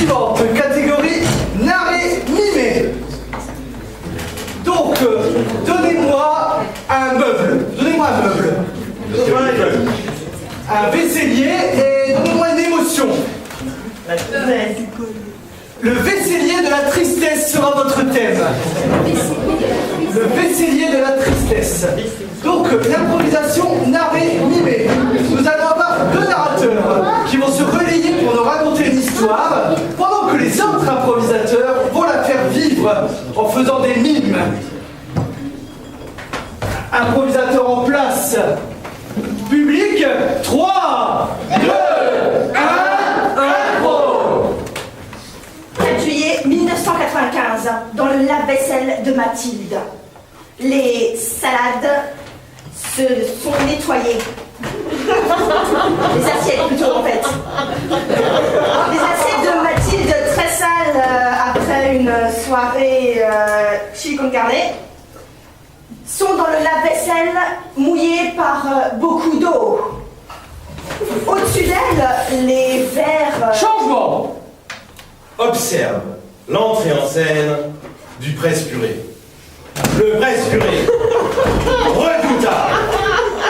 suivante, catégorie narré mimé. Donc, donnez-moi un meuble. Donnez-moi un meuble. Un vaisselier et donnez-moi une émotion. Le vaisselier de la tristesse sera votre thème. Le vaisselier de la tristesse. Donc, l'improvisation narré-mimé. Nous allons avoir deux narrateurs qui vont se relayer pour nous raconter une histoire, pendant que les autres improvisateurs vont la faire vivre en faisant des mimes. Improvisateur en place. Public, 3, 2, 1, impro. 4 juillet 1995, dans le lave-vaisselle de Mathilde. Les salades se sont nettoyées. Les assiettes plutôt en fait. Les assiettes de Mathilde très sales après une soirée chili con carne sont dans le lave-vaisselle mouillé par beaucoup d'eau. Au-dessus d'elle, les verres... Changement. Observe l'entrée en scène du presse-purée. Le presse-purée,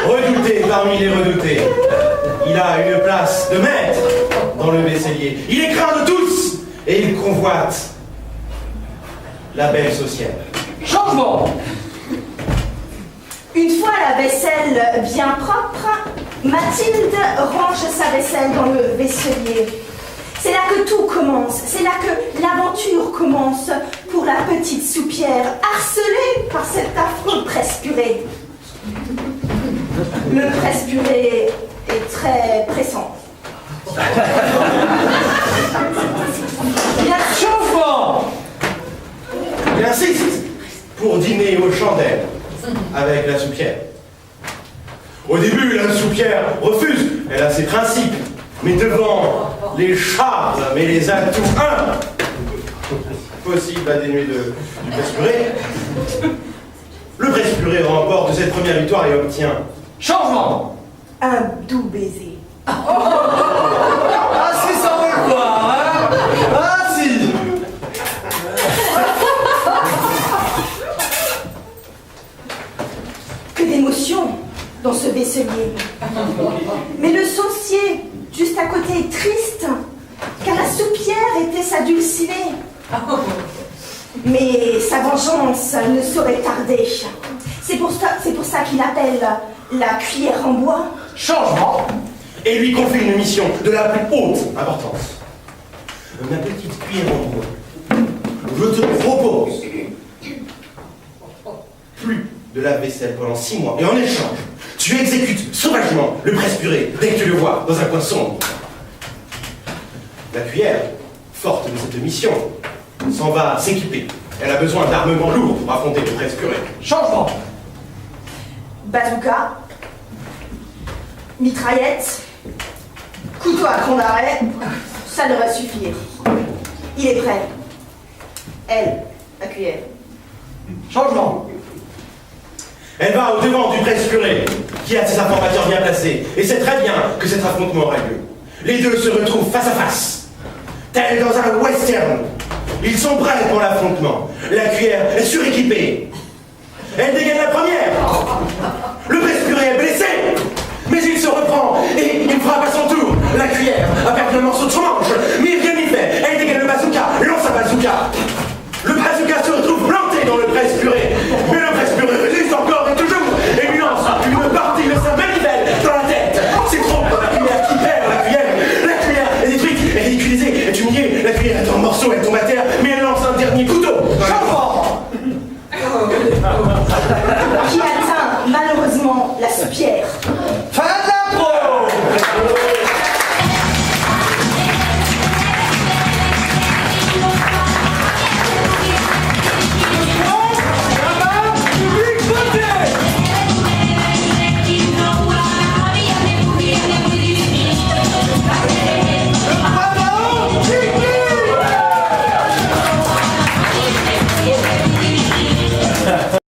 redouté parmi les redoutés. Il a une place de maître dans le vaisselier. Il est craint de tous et il convoite la belle sociale. Changement. Une fois la vaisselle bien propre, Mathilde range sa vaisselle dans le vaisselier. C'est là que tout commence, c'est là que l'aventure commence pour la petite soupière, harcelée par cet affreux presse-purée. Le presse-purée est très pressant. Changement. Il insiste pour dîner aux chandelles avec la soupière. Au début, la soupière refuse, elle a ses principes. Mais devant les charmes et les atouts impossibles à dénuer du presse-purée, le presse-purée remporte cette première victoire et obtient Changement. Un doux baiser. Ah si, ça veut le voir, hein. Ah si. Que d'émotion dans ce vaisselier. Mais le saucier juste à côté est triste, car la soupière était sa dulcinée. Mais sa vengeance ne saurait tarder. C'est pour ça qu'il appelle la cuillère en bois. Changement. et lui confie une mission de la plus haute importance. Ma petite cuillère en bois, je te propose plus de lave-vaisselle pendant 6 mois, et en échange, tu exécutes sauvagement le presse-purée dès que tu le vois dans un coin sombre. La cuillère, forte de cette mission, s'en va s'équiper. Elle a besoin d'armements lourds pour affronter le presse-purée. Changement. Bazooka, mitraillette, couteau à cran d'arrêt, ça devrait suffire. Il est prêt. Elle, la cuillère. Changement. Elle va au-devant du presse-purée, qui a ses informateurs bien placés, et sait très bien que cet affrontement aura lieu. Les deux se retrouvent face à face, tels dans un western. Ils sont prêts pour l'affrontement. La cuillère est suréquipée. Elle dégaine la première. Le presse-purée est blessé, mais il se reprend et il frappe à son tour. La cuillère a perdu un morceau de chemin.